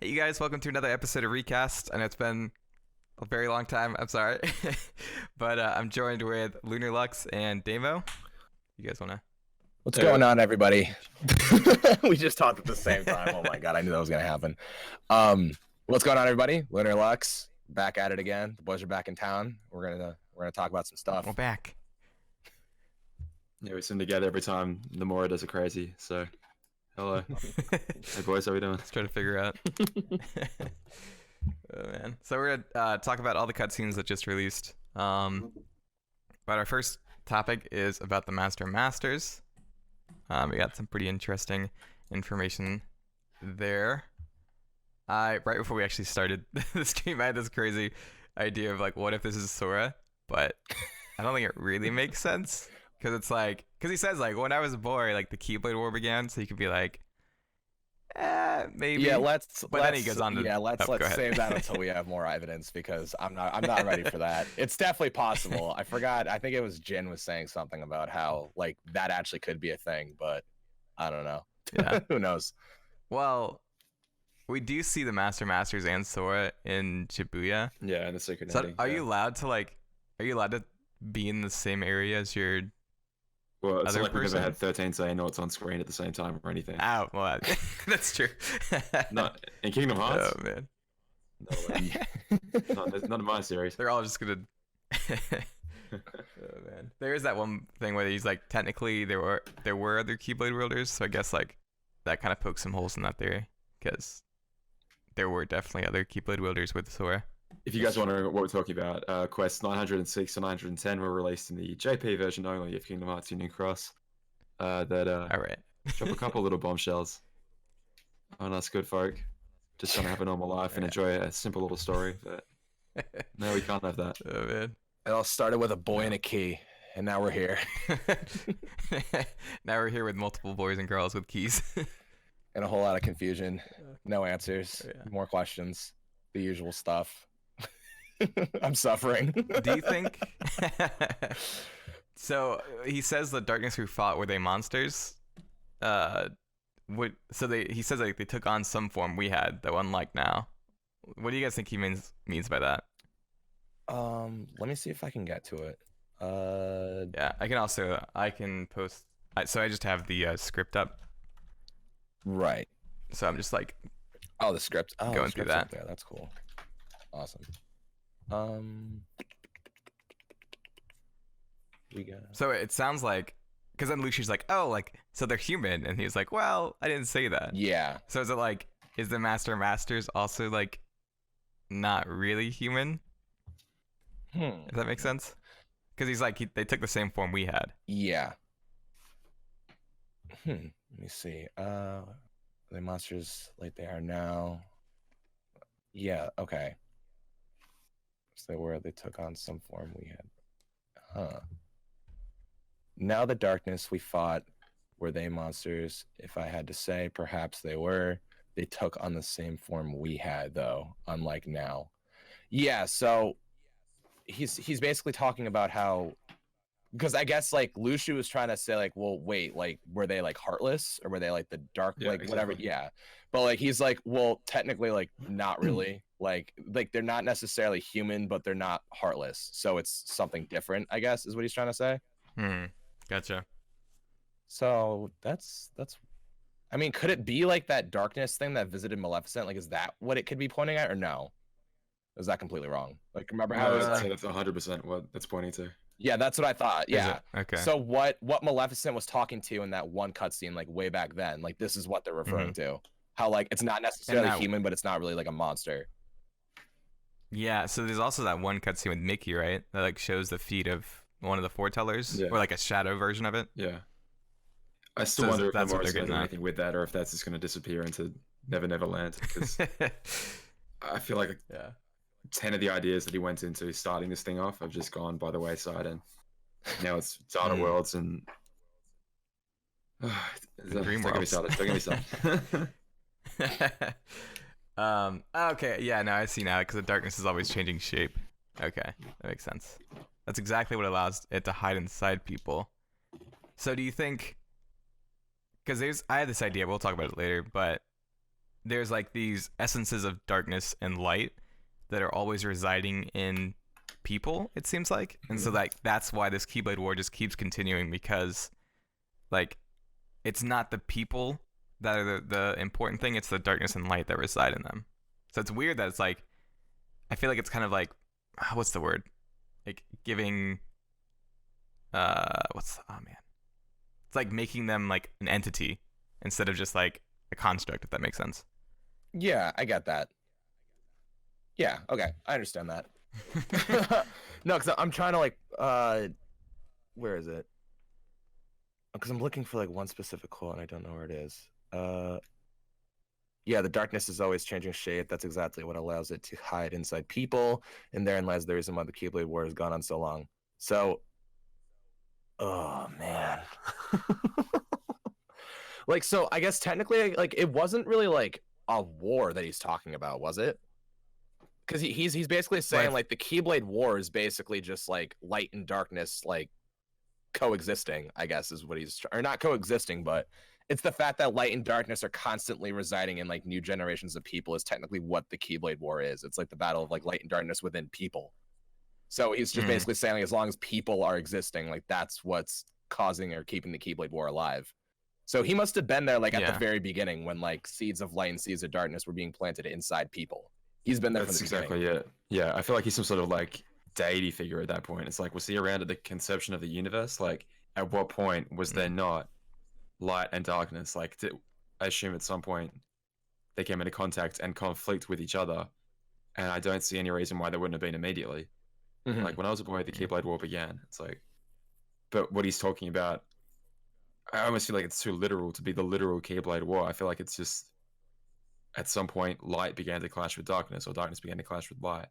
Hey, you guys, welcome to another episode of Recast. I know it's been a very long time. I'm sorry. But I'm joined with Lunar Lux and Damo. You guys want to? What's going on, everybody? We just talked at the same time. Oh my god, I knew that was gonna happen. What's going on, everybody? Lunar Lux, back at it again. The boys are back in town. We're gonna talk about some stuff. We're back. Yeah, we swim together every time. The more does it crazy. So, hello. Hey boys, how we doing? Let's try to figure out. Oh man. So we're gonna talk about all the cutscenes that just released. But our first topic is about the Master Masters. We got some pretty interesting information there. Right before we actually started the stream, I had this crazy idea of like, what if this is Sora? But I don't think it really makes sense. Because it's like, because he says like, when I was a boy, like the Keyblade War began, so you could be like, maybe. Yeah, then he goes on to. Yeah, let's save that until we have more evidence, because I'm not ready for that. It's definitely possible. I forgot. I think it was Jin was saying something about how like that actually could be a thing, but I don't know. Yeah. Who knows? Well, we do see the Master Masters and Sora in Shibuya. Yeah, and the secret So ending. are you allowed to be in the same area as your Well, it's other not like we've person? ever had 13 say no, it's on screen at the same time or anything. Oh, well, that's true. Not in Kingdom Hearts. Oh man. No way. not in my series. They're all just gonna. Oh man. There is that one thing where he's like, technically there were other Keyblade wielders, so I guess like that kind of pokes some holes in that theory, because there were definitely other Keyblade wielders with Sora. If you guys want to know what we're talking about, quests 906 and 910 were released in the JP version only of Kingdom Hearts Union Cross. All right. Drop a couple little bombshells on us good folk, just trying to have a normal life and enjoy a simple little story. But no, we can't have that. Oh man. It all started with a boy and a key, and now we're here. Now we're here with multiple boys and girls with keys. And a whole lot of confusion. No answers. Yeah. More questions. The usual stuff. I'm suffering. Do you think? So he says the darkness we fought, were they monsters? He says like they took on some form we had that unlike now. What do you guys think he means by that? Let me see if I can get to it. Yeah, I can post. So I just have the script up. Right. So I'm just like, Oh, the script. Oh, Going the through script's up that. there. That's cool. Awesome. We got. so it sounds like, because then Lucy's like, oh, like, so they're human, and he's like, well, I didn't say that. Yeah. So is it like, is the Master Masters also like not really human? Does that make sense? Because he's like, they took the same form we had. Yeah. Let me see. The monsters like they are now. Yeah. Okay. So they took on some form we had. Huh. Now the darkness we fought, were they monsters? If I had to say, perhaps they were. They took on the same form we had, though, unlike now. Yeah, so he's basically talking about how, because I guess like Luciu was trying to say like, well, wait, like were they like heartless, or were they like the dark, Yeah, like whatever? exactly. Yeah, but like he's like, well, technically like not really. like they're not necessarily human, but they're not heartless, so it's something different, I guess, is what he's trying to say. Gotcha. So that's I mean, could it be like that darkness thing that visited Maleficent? Like, is that what it could be pointing at, or no? Is that completely wrong? Like, remember how it was I'd say like, that's 100% what that's pointing to. yeah, that's what I thought. Is Yeah. it? Okay. So what Maleficent was talking to in that one cutscene, like way back then, like this is what they're referring to. How like it's not necessarily that- human, but it's not really like a monster. Yeah, so there's also that one cutscene with Mickey, right? That like shows the feet of one of the foretellers, Yeah. or like a shadow version of it. Yeah. I still So wonder if that's what Nomura's they're going to do getting at. anything with that, or if that's just going to disappear into Never Never Land. Because I feel like Yeah. 10 of the ideas that he went into starting this thing off have just gone by the wayside, and now it's Data Worlds and don't Dream get me Worlds. started. Don't get me started. Okay, yeah, now I see now, because the darkness is always changing shape. Okay, that makes sense. That's exactly what allows it to hide inside people. So do you think, because I have this idea, we'll talk about it later, but there's like these essences of darkness and light that are always residing in people, it seems like. And so like that's why this Keyblade War just keeps continuing, because like it's not the people that are the important thing, it's the darkness and light that reside in them. So it's weird that it's like, I feel like it's kind of like, what's the word? Like giving it's like making them like an entity instead of just like a construct, if that makes sense. Yeah, I get that. Yeah, okay, I understand that. No, because I'm trying to like, where is it? Because I'm looking for like one specific quote and I don't know where it is. Yeah, the darkness is always changing shape. That's exactly what allows it to hide inside people, and therein lies the reason why the Keyblade War has gone on so long. So, oh man. Like, so I guess technically, like, it wasn't really like a war that he's talking about, was it? Because he's basically saying Right. like the Keyblade War is basically just like light and darkness like coexisting, I guess is what he's or not coexisting, but it's the fact that light and darkness are constantly residing in like new generations of people is technically what the Keyblade War is. It's like the battle of like light and darkness within people. So he's just basically saying like, as long as people are existing, like that's what's causing or keeping the Keyblade War alive. So he must have been there like at the very beginning when like seeds of light and seeds of darkness were being planted inside people. He's been there That's from the beginning. exactly it. Yeah, I feel like he's some sort of like deity figure at that point. It's like, was he around at the conception of the universe? Like, at what point was there not light and darkness? Like, I assume at some point they came into contact and conflict with each other, and I don't see any reason why there wouldn't have been immediately. Like when I was a boy, the Keyblade War began. It's like, but what he's talking about, I almost feel like it's too literal to be the literal Keyblade War. I feel like it's just at some point light began to clash with darkness, or darkness began to clash with light.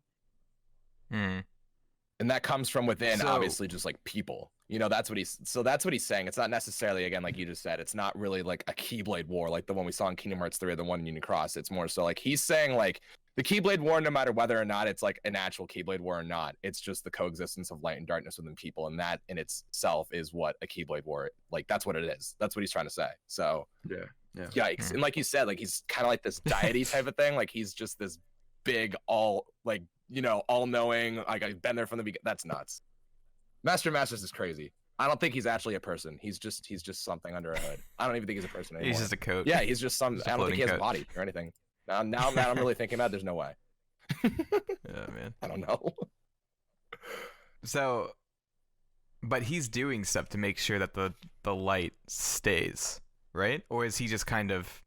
And that comes from within, So- obviously, just like people. You know, that's what he's saying. It's not necessarily, again, like you just said, it's not really like a Keyblade War like the one we saw in Kingdom Hearts 3 or the one in Union Cross. It's more so like he's saying like the Keyblade War, no matter whether or not it's like an actual Keyblade War or not, it's just the coexistence of light and darkness within people, and that in itself is what a Keyblade War, like that's what it is. That's what he's trying to say. So Yeah. yikes. And like you said, like he's kind of like this deity type of thing. Like he's just this big, all like, you know, all knowing, like I've been there from the beginning. That's nuts. Master of Masters is crazy. I don't think he's actually a person. He's just something under a hood. I don't even think he's a person anymore. He's just a coat. Yeah, he's just some. Just a I don't think he has a floating body or anything. Now that I'm really thinking about it, there's no way. Yeah, man. I don't know. So, but he's doing stuff to make sure that the light stays, right? Or is he just kind of?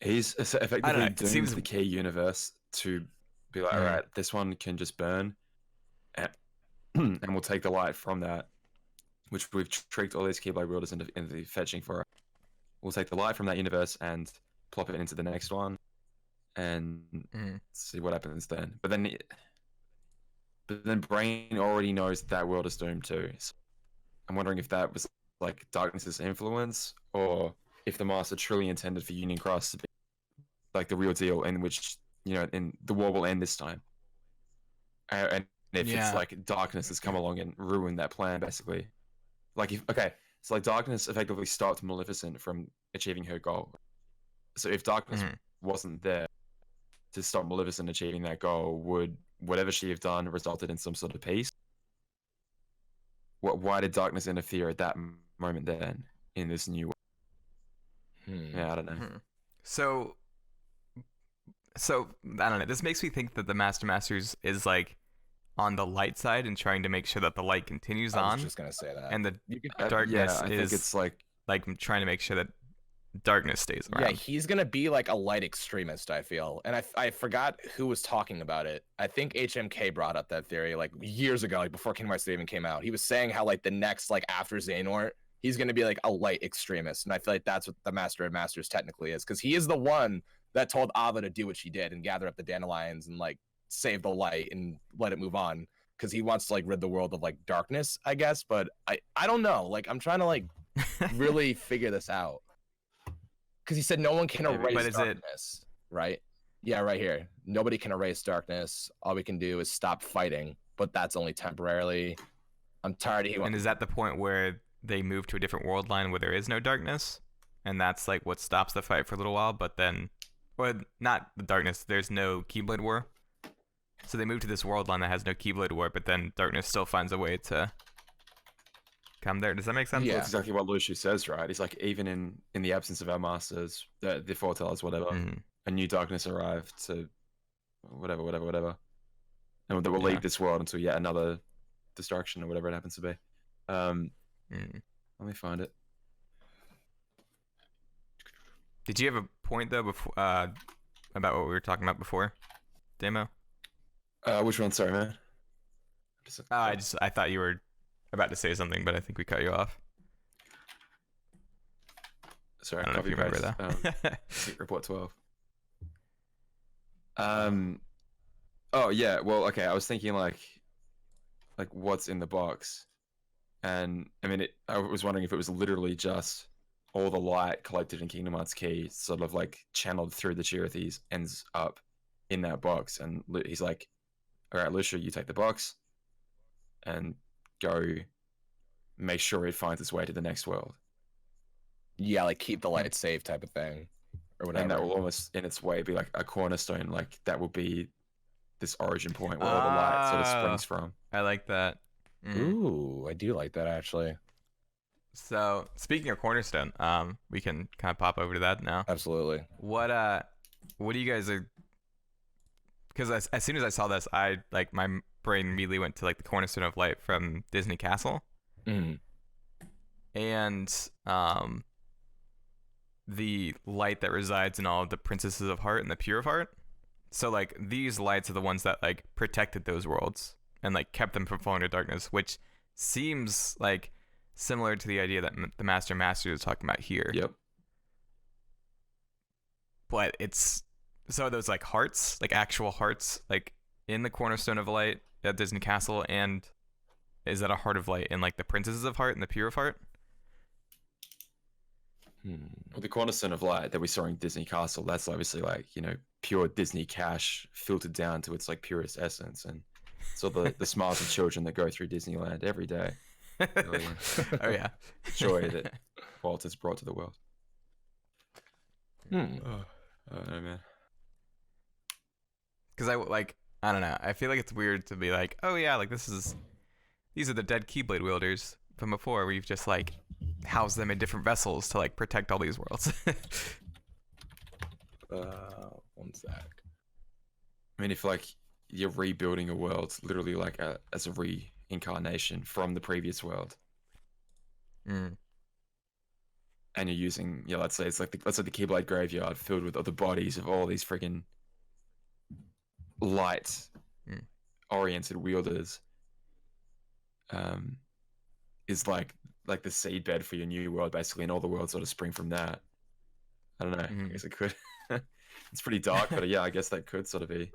He's effectively know, it doomed seems- the key universe to be like, all right, this one can just burn, and we'll take the light from that, which we've tricked all these Keyblade wielders into fetching for. We'll take the light from that universe and plop it into the next one, and see what happens then. But then Brain already knows that world is doomed too. So I'm wondering if that was like Darkness's influence, or if the Master truly intended for Union Cross to be like the real deal, in which, you know, in the war will end this time. And if it's like Darkness has come along and ruined that plan, basically. Like, it's like Darkness effectively stopped Maleficent from achieving her goal. So if Darkness wasn't there to stop Maleficent achieving that goal, would whatever she have done resulted in some sort of peace? Why did Darkness interfere at that moment then in this new world? Yeah, I don't know. So I don't know. This makes me think that the Masters is like on the light side and trying to make sure that the light continues I on, was just gonna say that. and the Yeah, darkness I is think it's like trying to make sure that darkness stays around. Yeah, he's gonna be like a light extremist, I feel. And I forgot who was talking about it. I think HMK brought up that theory like years ago, like before Kingdom Hearts 3 even came out. He was saying how like the next, like after Xehanort, he's gonna be like a light extremist. And I feel like that's what the Master of Masters technically is, because he is the one that told Ava to do what she did and gather up the dandelions and like save the light and let it move on. Because he wants to like rid the world of like darkness, I guess. But I don't know. Like I'm trying to like really figure this out. Because he said no one can erase darkness, right? Yeah, right here. Nobody can erase darkness. All we can do is stop fighting, but that's only temporarily. I'm tired of And is that the point where they move to a different world line where there is no darkness, and that's like what stops the fight for a little while? But then Well, not the darkness. There's no Keyblade War. So they moved to this world line that has no Keyblade War, but then darkness still finds a way to come there. Does that make sense? Yeah. Well, that's exactly what Lucius says, right? He's like, even in the absence of our masters, the foretellers, whatever, Mhm. a new darkness arrived to whatever. And that will Yeah. lead this world into yet another destruction or whatever it happens to be. Mhm. Let me find it. Did you have a point though before about what we were talking about before, Damo? Which one? Sorry, man. I thought you were about to say something, but I think we cut you off. Sorry, I don't know if you remember copy-paste. that. Hit report 12. Oh yeah. Well, okay. I was thinking like what's in the box, and I mean, I was wondering if it was literally just all the light collected in Kingdom Hearts Key, sort of like channeled through the Chirithes, ends up in that box, and he's like, "All right, Lucia, you take the box, and go make sure it finds its way to the next world." Yeah, like keep the light safe type of thing, or whatever. And that will almost, in its way, be like a cornerstone. Like that will be this origin point where all the light sort of springs from. I like that. Ooh, I do like that actually. So speaking of Cornerstone, we can kind of pop over to that now. Absolutely. What do you guys are? Because as soon as I saw this, I like my brain immediately went to like the Cornerstone of Light from Disney Castle, Mm. and the light that resides in all of the princesses of heart and the pure of heart. So like these lights are the ones that like protected those worlds and like kept them from falling to darkness, which seems like similar to the idea that the Master is talking about here. Yep. But it's so those like hearts, like actual hearts, like in the Cornerstone of Light at Disney Castle, and is that a heart of light in like the princesses of heart and the pure of heart? Well, the Cornerstone of Light that we saw in Disney Castle, that's obviously like, pure Disney cash filtered down to its like purest essence, and so the smiles of children that go through Disneyland every day. Oh yeah, Joy that Walt has brought to the world. Hmm. Oh no, man. Because I don't know. I feel like it's weird to be like, oh yeah, like these are the dead Keyblade wielders from before. Where you've just like housed them in different vessels to like protect all these worlds. One sec. I mean, if like you're rebuilding a world, literally like as a reincarnation from the previous world, Mm. and you're using, let's say it's like the Keyblade graveyard filled with other bodies of all these freaking light oriented wielders, is like the seedbed for your new world basically, and all the worlds sort of spring from that. I don't know. I guess it could. It's pretty dark, but yeah, I guess that could sort of be.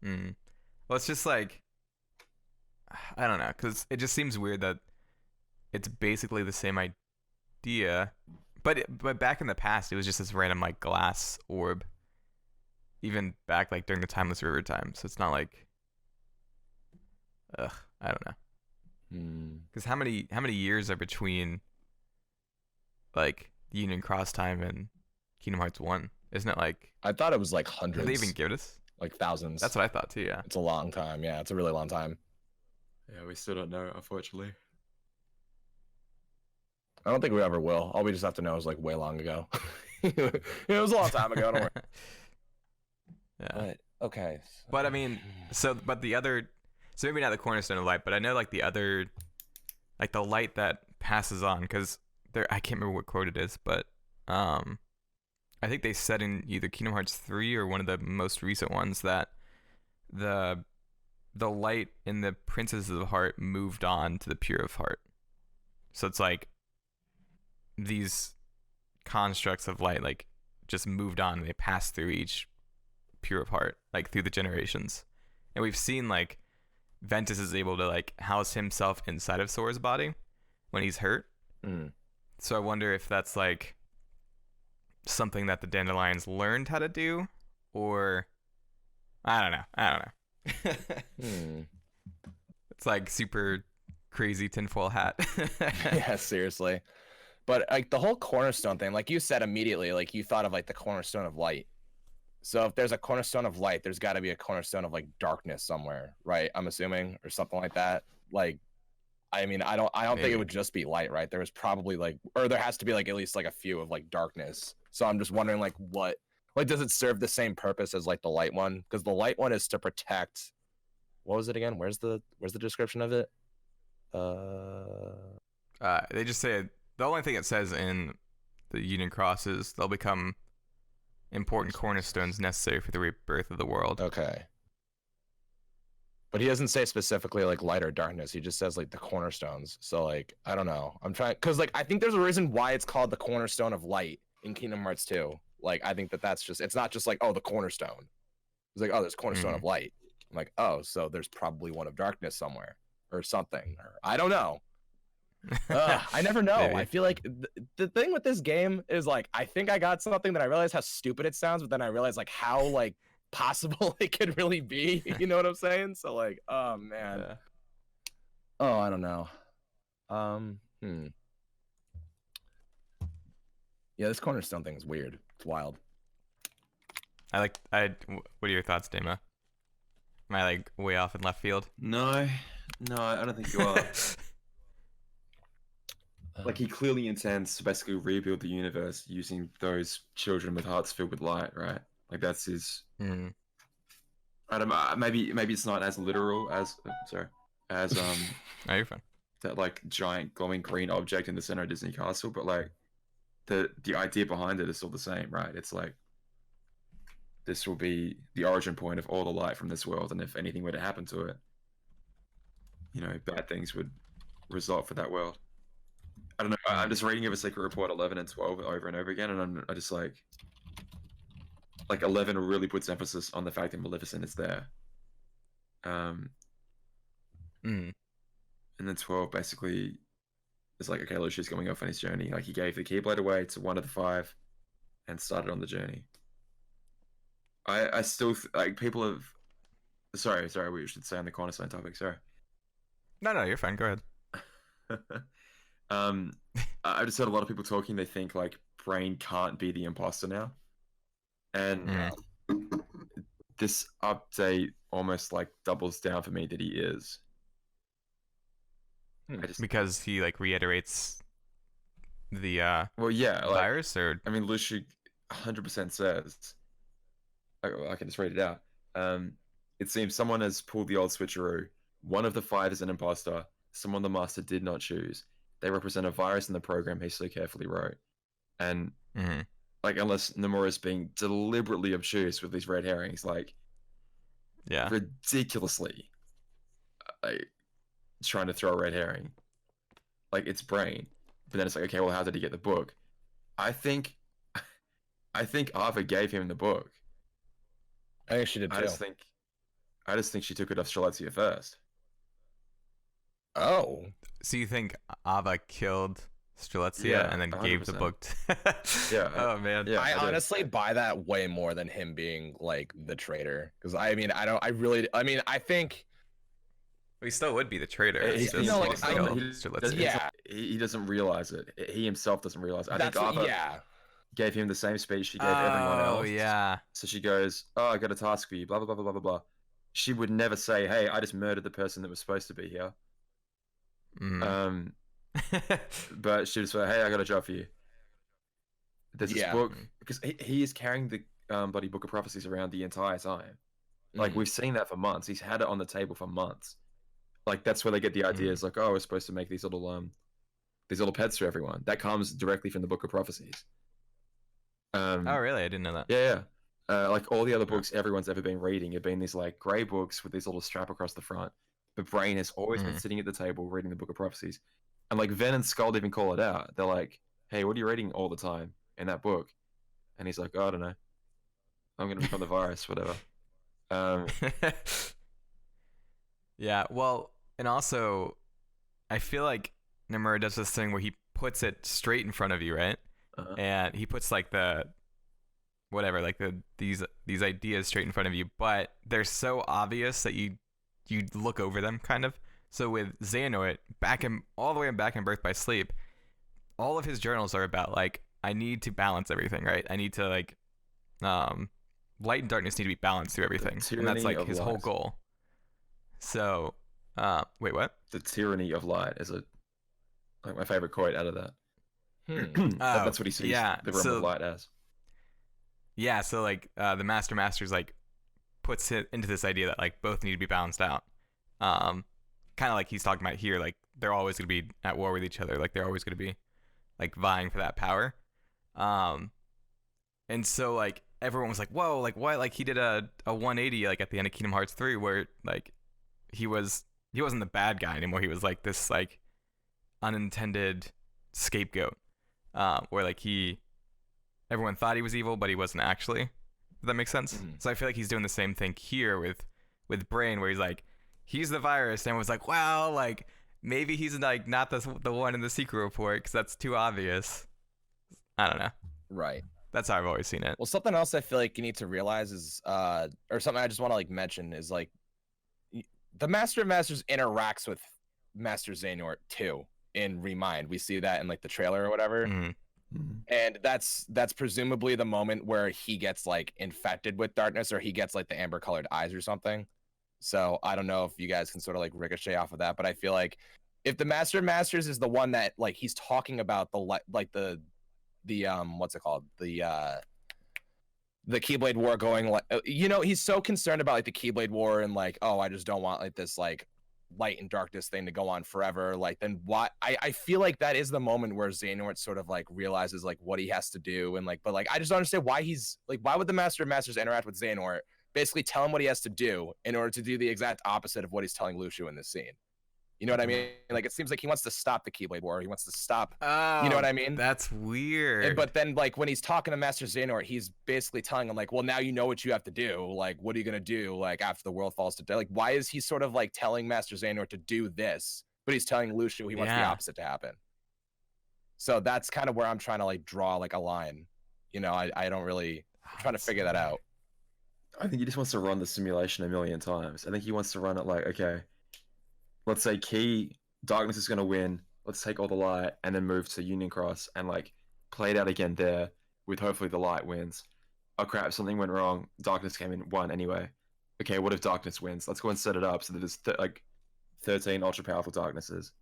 Well, it's just like I don't know, because it just seems weird that it's basically the same idea, but back in the past, it was just this random like glass orb. Even back like during the Timeless River time, so it's not like, I don't know. Because how many years are between like Union Cross time and Kingdom Hearts 1? Isn't it like I thought it was like hundreds. did they even give us? Like thousands. That's what I thought too. Yeah. It's a long time. Yeah, it's a really long time. Yeah, we still don't know, unfortunately. I don't think we ever will. All we just have to know is like way long ago. It was a long time ago. Don't worry. Yeah. But okay. But I mean, so maybe not the Cornerstone of Light, but I know like the other, like the light that passes on, because I can't remember what quote it is, but I think they said in either Kingdom Hearts 3 or one of the most recent ones that the light in the Princesses of Heart moved on to the Pure of Heart. So it's like these constructs of light like just moved on, and they passed through each Pure of Heart, like through the generations. And we've seen like Ventus is able to like house himself inside of Sora's body when he's hurt. So I wonder if that's like something that the Dandelions learned how to do, or I don't know. It's like super crazy tinfoil hat. Yeah, seriously. But like the whole Cornerstone thing, like you said immediately, like you thought of like the Cornerstone of Light, So if there's a cornerstone of light, there's got to be a cornerstone of like darkness somewhere, right? I'm assuming, or something like that. Like, I mean, I don't think Maybe. it would just be light, right? There was probably like, or there has to be like at least like a few of like darkness. So I'm just wondering like what, like, does it serve the same purpose as like the light one? Because the light one is to protect. What was it again? Where's the description of it? They just say the only thing it says in the Union Cross is they'll become important cornerstones necessary for the rebirth of the world. Okay. But he doesn't say specifically like light or darkness. He just says like the cornerstones. So like I don't know. I'm trying because like I think there's a reason why it's called the Cornerstone of Light in Kingdom Hearts 2. Like I think that's just it's not just like oh the cornerstone. It's like oh there's cornerstone of light. I'm like oh so there's probably one of darkness somewhere or something or I don't know. I never know. Maybe. I feel like the thing with this game is like I think I got something that I realize how stupid it sounds, but then I realize like how like possible it could really be. You know what I'm saying? So like, oh man. Yeah. Oh, I don't know. Yeah, this cornerstone thing is weird. It's wild. What are your thoughts, Dama? Am I like way off in left field? No, I don't think you are. Like he clearly intends to basically rebuild the universe using those children with hearts filled with light, right? Like that's his. I don't know. Maybe it's not as literal as Oh, you're fine. that like giant glowing green object in the center of Disney Castle, but like the idea behind it is still the same, right? It's like this will be the origin point of all the light from this world, and if anything were to happen to it, you know, bad things would result for that world. I don't know. I'm just reading over Secret Report 11 and 12 over and over again, and I just like 11 really puts emphasis on the fact that Maleficent is there. And then 12 basically is like, okay, Lucius going off on his journey. Like he gave the Keyblade away to one of the 5 and started on the journey. I still like people have. Sorry, we should say on the Cornerstone topic. Sorry. No, you're fine. Go ahead. I just heard a lot of people talking. They think like Brain can't be the imposter now, and this update almost like doubles down for me that he is. Because he like reiterates the well, yeah, like, virus, or I mean, Lucia 100% says. I can just read it out. It seems someone has pulled the old switcheroo. One of the 5 is an imposter. Someone the master did not choose. They represent a virus in the program he so carefully wrote. And like, unless Nomura is being deliberately obtuse with these red herrings, like, yeah, ridiculously, like, trying to throw a red herring, like it's Brain. But then it's like, okay, well, how did he get the book? I think Ava gave him the book. I think she did too. I just think she took it off Strelitzia first. Oh. So you think Ava killed Strelitzia and then 100%. gave the book to... Yeah. Oh, man. Yeah, I honestly buy that way more than him being like the traitor. Because I think He still would be the traitor. He- It's just he- no, he like, killed I- he- Strelitzia. yeah. He doesn't realize it. He himself doesn't realize it. I That's think what, Ava yeah. gave him the same speech she gave everyone else. Oh, yeah. So she goes, "Oh, I got a task for you." Blah blah blah blah blah blah. She would never say, "Hey, I just murdered the person that was supposed to be here." But she would say, "Hey, I got a job for you." There's this book because he is carrying the bloody Book of Prophecies around the entire time. Like we've seen that for months. He's had it on the table for months. Like that's where they get the ideas. Like, oh, we're supposed to make these little pets for everyone. That comes directly from the Book of Prophecies. Oh, really? I didn't know that. Yeah. Like all the other books everyone's ever been reading have been these like grey books with this little strap across the front. But Brain has always been sitting at the table reading the Book of Prophecies. And like Ven and Skull even call it out. They're like, "Hey, what are you reading all the time in that book?" And he's like, "Oh, I don't know. I'm gonna become the virus, whatever." Yeah, well, and also, I feel like Nomura does this thing where he puts it straight in front of you, right? And he puts like these ideas straight in front of you, but they're so obvious that you look over them, kind of. So with Xehanort, all the way back in Birth by Sleep, all of his journals are about like, I need to balance everything, right? I need to like light and darkness need to be balanced through everything, and that's tyranny like of his whole light. goal. So, wait, what? The tyranny of light is like my favorite quote out of that. That's what he sees yeah, the realm so- of light as. Yeah, so like the Masters like puts it into this idea that like both need to be balanced out. Kind of like he's talking about here, like they're always going to be at war with each other, like they're always going to be like vying for that power. And so like everyone was like, whoa, like what? Like he did a 180 like at the end of Kingdom Hearts 3 where like he wasn't the bad guy anymore. He was like this like unintended scapegoat, where like everyone thought he was evil, but he wasn't actually. Does that make sense? Mhm. So I feel like he's doing the same thing here with Brain, where he's like, he's the virus, and was like, well, like maybe he's like not the one in the secret report because that's too obvious. I don't know. Right. That's how I've always seen it. Well, something else I feel like you need to realize is, or something I just want to like mention is like, the Master of Masters interacts with Master Xehanort too in Remind. We see that in like the trailer or whatever, Mhm. and that's presumably the moment where he gets like infected with darkness, or he gets like the amber colored eyes or something. So I don't know if you guys can sort of like ricochet off of that, but I feel like if the Master of Masters is the one that like he's talking about the what's it called, the Keyblade War going like, he's so concerned about like the Keyblade War and like, oh, I just don't want like this like light and darkness thing to go on forever. Like, then why? I feel like that is the moment where Xehanort sort of like realizes like what he has to do, and like, but like I just don't understand why he's like, why would the Master of Masters interact with Xehanort, basically tell him what he has to do in order to do the exact opposite of what he's telling Lucio in this scene? You know what I mean? Like, it seems like he wants to stop the Keyblade War. He wants to stop. Oh, You know what I mean? That's weird. But then, like, when he's talking to Master Xehanort, he's basically telling him, like, well, now you know what you have to do. Like, what are you going to do, like, after the world falls to death? Like, why is he sort of, like, telling Master Xehanort to do this, but he's telling Lucio he wants the Yeah. opposite to happen? So that's kind of where I'm trying to, like, draw, like, a line. I don't really... I'm trying to figure that out. I think he just wants to run the simulation a million times. I think he wants to run it like, okay, let's say darkness is going to win. Let's take all the light and then move to Union Cross and like play it out again there with hopefully the light wins. Oh crap, something went wrong. Darkness came in, won anyway. Okay, what if darkness wins? Let's go and set it up so that there's like 13 ultra powerful darknesses.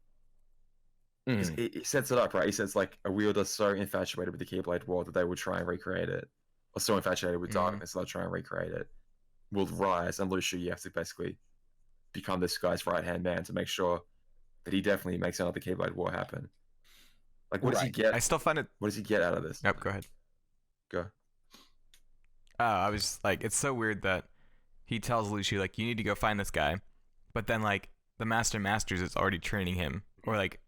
He sets it up, right? He says like a wielder so infatuated with the Keyblade War that they will try and recreate it. Or so infatuated with darkness they'll try and recreate it. Will rise, and Lucio, you have to basically become this guy's right-hand man to make sure that he definitely makes another Keyblade War happen. Like, what does he get? I still find it. What does he get out of this? Yep, go ahead. Go. I was like, it's so weird that he tells Lucio like, you need to go find this guy, but then like the Master Masters is already training him, or like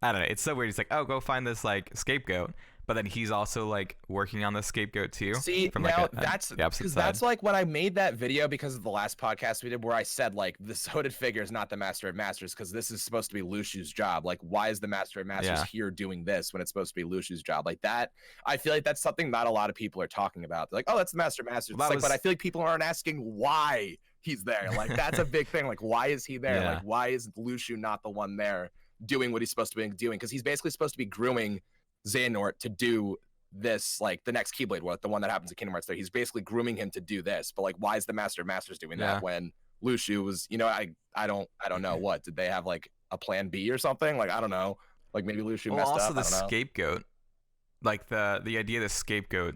I don't know. It's so weird. He's like, oh, go find this like scapegoat, but then he's also like working on the scapegoat too. See, from, now like, that's the opposite because side. that's like when I made that video because of the last podcast we did where I said like this hooded figure is not the Master of Masters because this is supposed to be Lucio's job. Like, why is the Master of Masters Yeah. here doing this when it's supposed to be Lucio's job? Like that, I feel like that's something not a lot of people are talking about. They're like, oh, that's the Master of Masters. Well, that It's like, was- but I feel like people aren't asking why he's there. Like that's a big thing. Like, why is he there? Yeah. Like, why is Lucio not the one there doing what he's supposed to be doing? Because he's basically supposed to be grooming Xehanort to do this, like the next Keyblade War, the one that happens in Kingdom Hearts 3. He's basically grooming him to do this. But like, why is the Master of Masters doing Yeah. that when Lucio was, I don't know what. Did they have like a plan B or something? Like, I don't know. Like maybe Lucio Well, messed also up. the I don't know. scapegoat, like the idea of the scapegoat,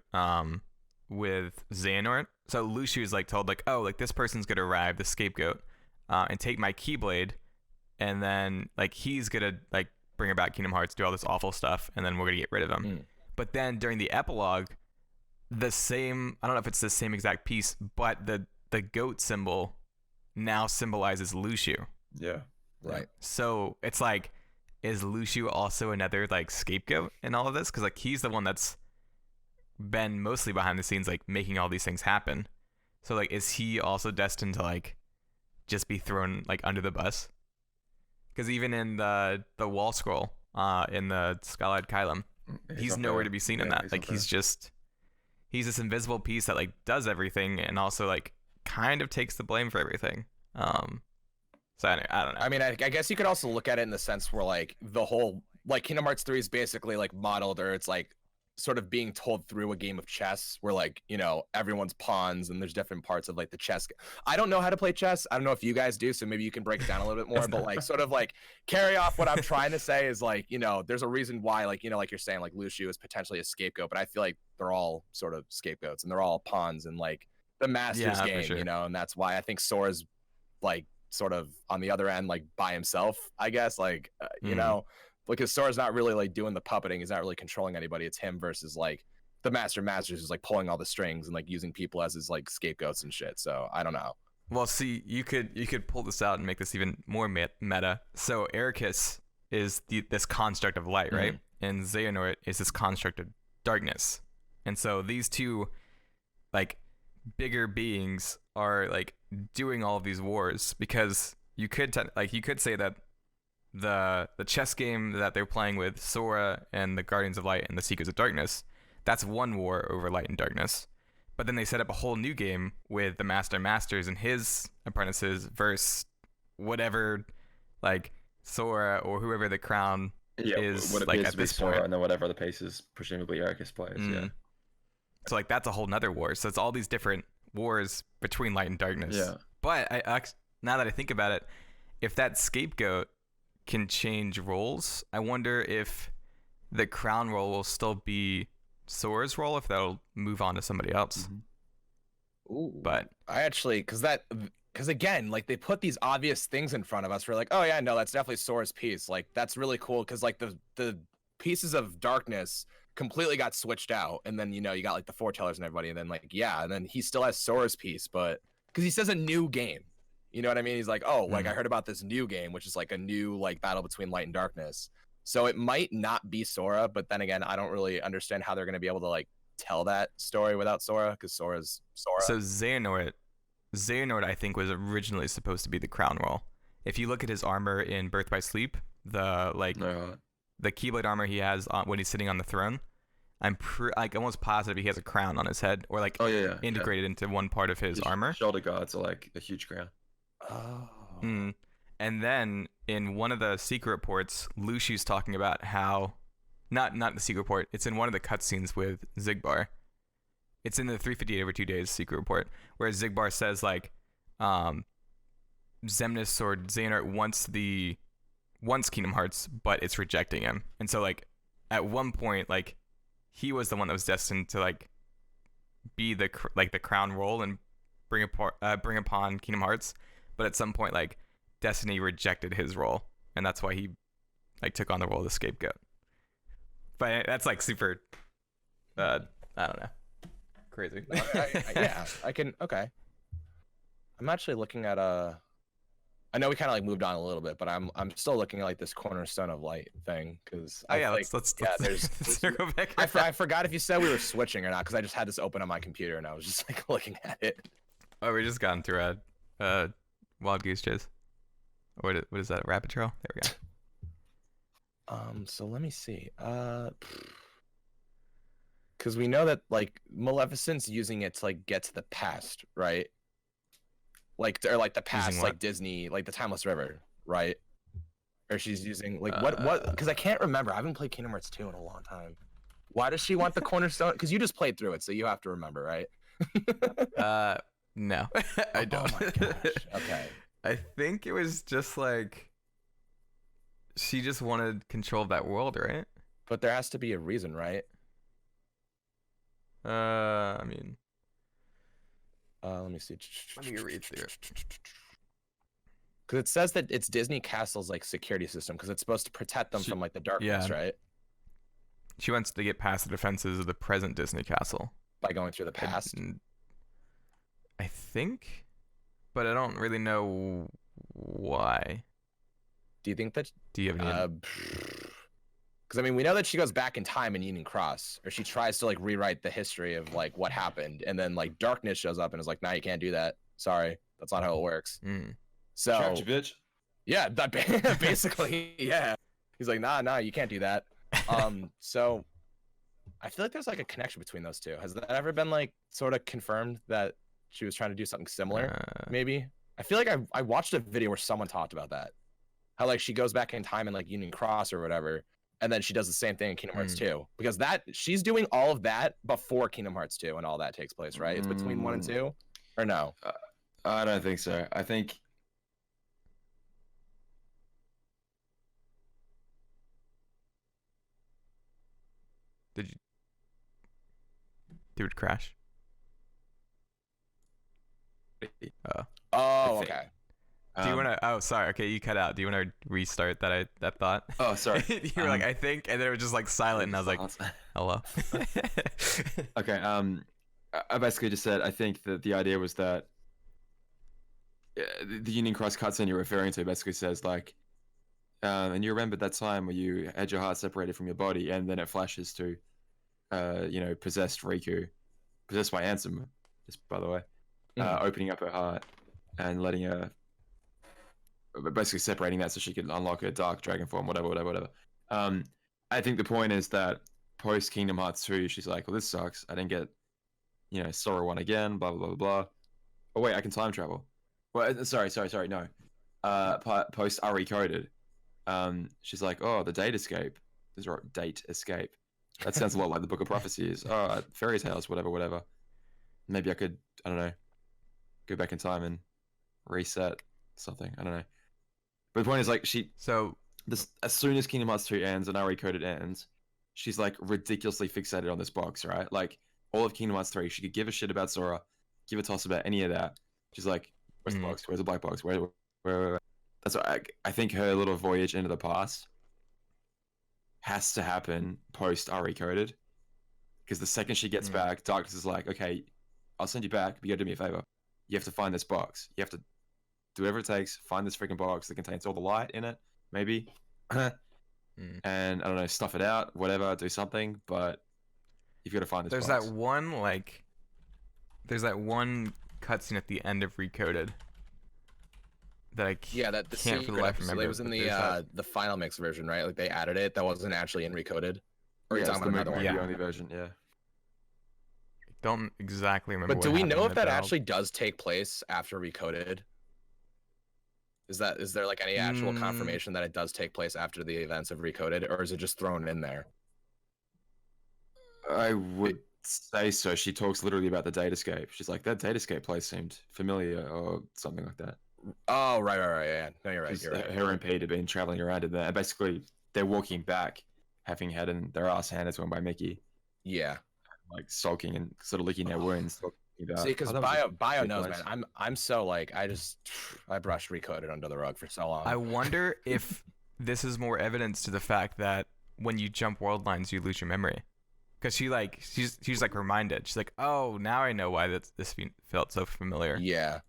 with Xehanort. So Lucio is like told like, oh, like this person's gonna arrive, the scapegoat, and take my Keyblade, and then like he's gonna like bring about Kingdom Hearts, do all this awful stuff, and then we're gonna get rid of him. Mm. But then during the epilogue, the same, I don't know if it's the same exact piece, but the goat symbol now symbolizes Lucio. Yeah. Right. So it's like, is Lucio also another like scapegoat in all of this? Because like he's the one that's been mostly behind the scenes, like making all these things happen. So like, is he also destined to like just be thrown like under the bus? Because even in the wall scroll, in the Skull-Eyed Kylum, he's not nowhere there. to be seen in Yeah, that. Like not he's this invisible piece that like does everything and also like kind of takes the blame for everything. So I don't know. I mean, I guess you could also look at it in the sense where like the whole like Kingdom Hearts 3 is basically like modeled, or it's like sort of being told through a game of chess where like, you know, everyone's pawns and there's different parts of like the chess. I don't know how to play chess. I don't know if you guys do, so maybe you can break it down a little bit more, but like sort of like carry off what I'm trying to say is like, you know, there's a reason why, like, you know, like you're saying, like Lucio is potentially a scapegoat, but I feel like they're all sort of scapegoats and they're all pawns in like the Masters game, you know, and that's why I think Sora's like sort of on the other end, like by himself, I guess, like, you know, because Sora's not really like doing the puppeting. He's not really controlling anybody. It's him versus like the Masters who's like pulling all the strings and like using people as his like scapegoats and shit. So I don't know. Well, see, you could pull this out and make this even more meta. So Ericus is this construct of light, right? And Xehanort is this construct of darkness. And so these two, like, bigger beings are like doing all of these wars because you could say that the chess game that they're playing with Sora and the Guardians of Light and the Seekers of Darkness, that's one war over light and darkness. But then they set up a whole new game with the Masters and his apprentices versus whatever, like Sora or whoever the crown is, what like at this point, and then whatever the pieces presumably Ericus plays. Yeah. So like that's a whole nother war. So it's all these different wars between light and darkness. Yeah. But now that I think about it, if that scapegoat can change roles, I wonder if the crown role will still be Sora's role, if that'll move on to somebody else. Ooh. But I actually, because again, like they put these obvious things in front of us. We're like, oh yeah, no, that's definitely Sora's piece. Like that's really cool because like the pieces of darkness completely got switched out, and then you know you got like the foretellers and everybody, and then like and then he still has Sora's piece, but because he says a new game. You know what I mean? He's like, oh, like I heard about this new game, which is like a new like battle between light and darkness. So it might not be Sora, but then again, I don't really understand how they're going to be able to like tell that story without Sora, because Sora's Sora. So Xehanort, I think, was originally supposed to be the crown role. If you look at his armor in Birth by Sleep, the Keyblade armor he has when he's sitting on the throne, I'm like almost positive he has a crown on his head, or like integrated into one part of his armor. Shoulder guards are like a huge crown. Oh. And then in one of the secret reports, Lucio's talking about how, not the secret report, it's in one of the cutscenes with Xigbar. It's in the 358 over 2 days secret report, where Xigbar says like, Xemnas or Xehanort wants Kingdom Hearts, but it's rejecting him. And so like, at one point, like, he was the one that was destined to like be the crown role and bring upon Kingdom Hearts. But at some point, like, Destiny rejected his role, and that's why he like took on the role of the scapegoat. But that's like super, I don't know, crazy. I can. Okay. I'm actually looking at I know we kind of like moved on a little bit, but I'm still looking at like this Cornerstone of Light thing because let's circle back. I forgot if you said we were switching or not because I just had this open on my computer and I was just like looking at it. Oh, we just got through a Wild Goose Chase. What is that? Rapid Trail? There we go. So let me see. Because we know that like Maleficent's using it to like get to the past, right? Like or like the past, like Disney, like the Timeless River, right? Or she's using like what? Because I can't remember. I haven't played Kingdom Hearts 2 in a long time. Why does she want the Cornerstone? Because you just played through it, so you have to remember, right? No, I don't. Oh my gosh. Okay. I think it was just like she just wanted control of that world, right? But there has to be a reason, right? I mean, let me see. Let me read through it. Because it says that it's Disney Castle's like security system because it's supposed to protect them from like the darkness, right? She wants to get past the defenses of the present Disney Castle by going through the past. I think, but I don't really know why. Do you think that? Do you have any? Because I mean, we know that she goes back in time in Union Cross, or she tries to like rewrite the history of like what happened, and then like darkness shows up and is like, "Nah, you can't do that. Sorry, that's not how it works." So, trapped you, bitch. Yeah, that basically, yeah. He's like, "Nah, you can't do that." So I feel like there's like a connection between those two. Has that ever been like sort of confirmed that she was trying to do something similar? Maybe. I feel like I watched a video where someone talked about that. How like she goes back in time in like Union Cross or whatever, and then she does the same thing in Kingdom Hearts 2, because she's doing all of that before Kingdom Hearts 2 and all that takes place, right? It's between 1 and 2, or no? I don't think so. I think Did you? Dude, crash. Oh, think. okay. Do you want to? Oh, sorry. Okay, you cut out. Do you want to restart that thought? Oh, sorry. You were like, I think, and then it was just like silent, and I was like, hello. Okay. I basically just said I think that the idea was that the Union Cross cutscene you're referring to basically says like, and you remember that time where you had your heart separated from your body, and then it flashes to, possessed Riku, possessed by Ansem, just by the way, opening up her heart and letting her, basically separating that so she could unlock her dark dragon form, whatever. I think the point is that post Kingdom Hearts 2, she's like, well, this sucks. I didn't get, Sora 1 again, blah, blah, blah, blah. Oh, wait, I can time travel. Well, sorry, no. Post Recoded, she's like, oh, the date escape. This is right, date escape. That sounds a lot like the Book of Prophecies. Oh, fairy tales, whatever. Maybe I could, I don't know, go back in time and reset something. I don't know. But the point is, like, as soon as Kingdom Hearts 2 ends and Recoded ends, she's like ridiculously fixated on this box, right? Like all of Kingdom Hearts 3, she could give a shit about Sora, give a toss about any of that. She's like, where's the box? Where's the black box? Where? That's what I think her little voyage into the past has to happen post Recoded, because the second she gets back, Darkness is like, okay, I'll send you back, but you gotta do me a favor. You have to find this box. You have to do whatever it takes, find this freaking box that contains all the light in it, maybe. And I don't know, stuff it out, whatever, do something, but you've got to find this There's box. There's that one cutscene at the end of Recoded that I can't for the life remember. It was in the final mix version, right? Like they added it. That wasn't actually in Recoded. Or yeah, you're talking about another one? The only version, yeah. Don't exactly remember. But do we know if that actually does take place after Recoded? Is there like any actual confirmation that it does take place after the events of Recoded, or is it just thrown in there? I would say so. She talks literally about the date escape. She's like, that date escape place seemed familiar, or something like that. Oh, right, yeah. No, you're right. Her and Pete have been traveling around in there, and basically they're walking back, having had their ass handed to them by Mickey. Yeah. Like sulking and sort of licking their wounds. See, because Bio knows, man. I'm so like I brushed Recoded under the rug for so long. I wonder if this is more evidence to the fact that when you jump world lines, you lose your memory. Because she's like reminded. She's like, oh, now I know why this felt so familiar. Yeah.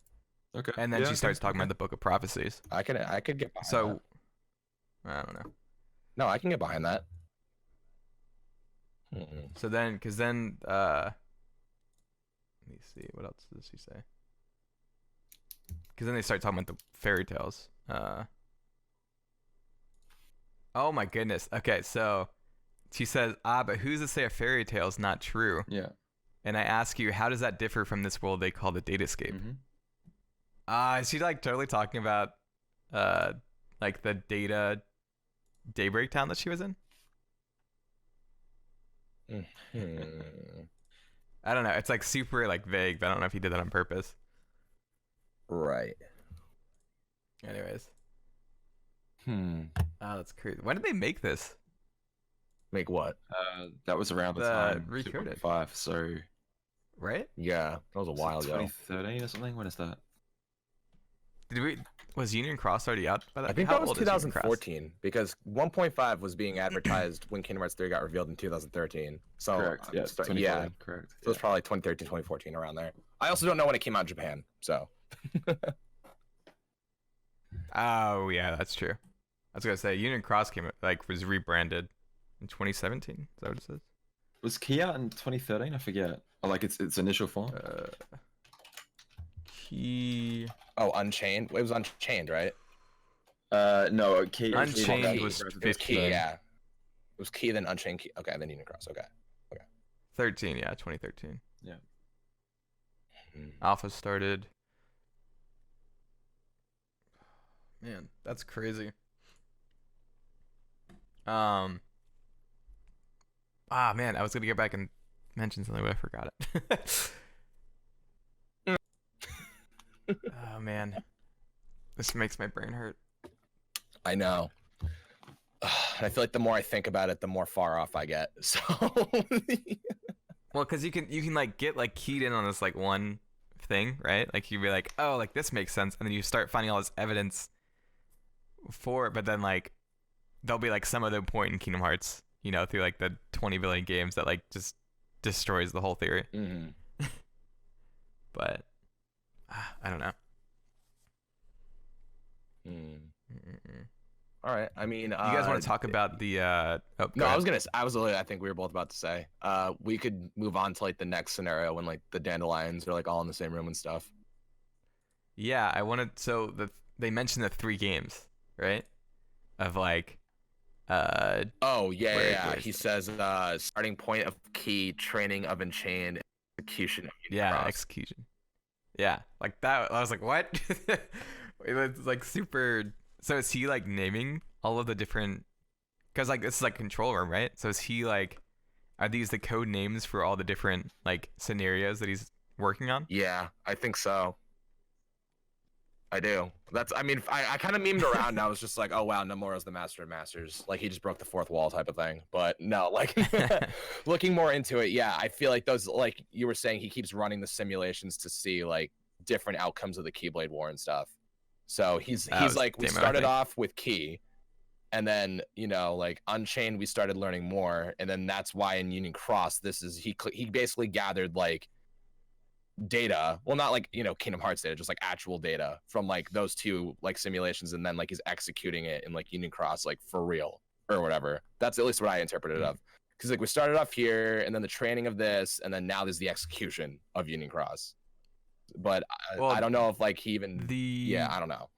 Okay. And then she starts talking about the Book of Prophecies. I could get behind that. I don't know. No, I can get behind that. So then, let me see, what else does she say? Because then they start talking about the fairy tales. Oh my goodness. Okay, so she says, but who's to say a fairy tale is not true? Yeah. And I ask you, how does that differ from this world they call the date escape? Is she like totally talking about like the data Daybreak town that she was in? I don't know. It's like super like vague, but I don't know if he did that on purpose. Right. Anyways. Oh, that's crazy. When did they make this? Make what? That was around the time Recoded 5, so right? Yeah, that was a while ago. 2013 or something. When is that? Was Union Cross already out by that? I think that was 2014 because 1.5 was being advertised when Kingdom Hearts 3 got revealed in 2013. So correct. Yeah, correct. So it was probably 2013, 2014 around there. I also don't know when it came out in Japan, so. Oh yeah, that's true. I was gonna say Union Cross was rebranded in 2017. Is that what it says? Was Key out in 2013? I forget. Or like its initial form. Key. Oh, Unchained. It was Unchained, right? No, Key. Unchained was 15. It was Key, yeah. It was Key, then Unchained. Key. Okay, then Union Cross. Okay. 13, yeah, 2013. Yeah. Alpha started. Man, that's crazy. Ah, man, I was gonna get back and mention something, but I forgot it. Oh man, this makes my brain hurt. I know. I feel like the more I think about it, the more far off I get. So Well, because you can like get like keyed in on this like one thing, right? Like you'd be like, oh, like this makes sense, and then you start finding all this evidence for it, but then like there'll be like some other point in Kingdom Hearts, you know, through like the 20 billion games that like just destroys the whole theory. But I don't know. All right. I mean, You guys want to talk about the? Oh, No, go ahead. I think we were both about to say. We could move on to like the next scenario when like the dandelions are like all in the same room and stuff. Yeah, I wanted. So they mentioned the 3 games, right? Of like, Oh yeah, Where- yeah. where's He the- says starting point of key, training of Enchained, execution. Of yeah, Cross. execution. Yeah, like that. I was like, what? It's like super. So is he like naming all of the different? Because like this is like control room, right? So is he like? Are these the code names for all the different like scenarios that he's working on? Yeah, I think so. I do. I mean, I kind of memed around and I was just like, oh wow, Nomura's the master of masters. Like he just broke the 4th wall type of thing. But no, like looking more into it, yeah, I feel like those, like you were saying, he keeps running the simulations to see like different outcomes of the Keyblade War and stuff. So he's was like, we Damo, I started think. off with Key, and then like Unchained, we started learning more, and then that's why in Union Cross, he basically gathered like data, well, not like Kingdom Hearts data, just like actual data from like those 2 like simulations, and then like he's executing it in like Union Cross, like for real or whatever. That's at least what I interpreted of, because like we started off here, and then the training of this, and then now there's the execution of Union Cross. But Well, I don't know if like he even the I don't know.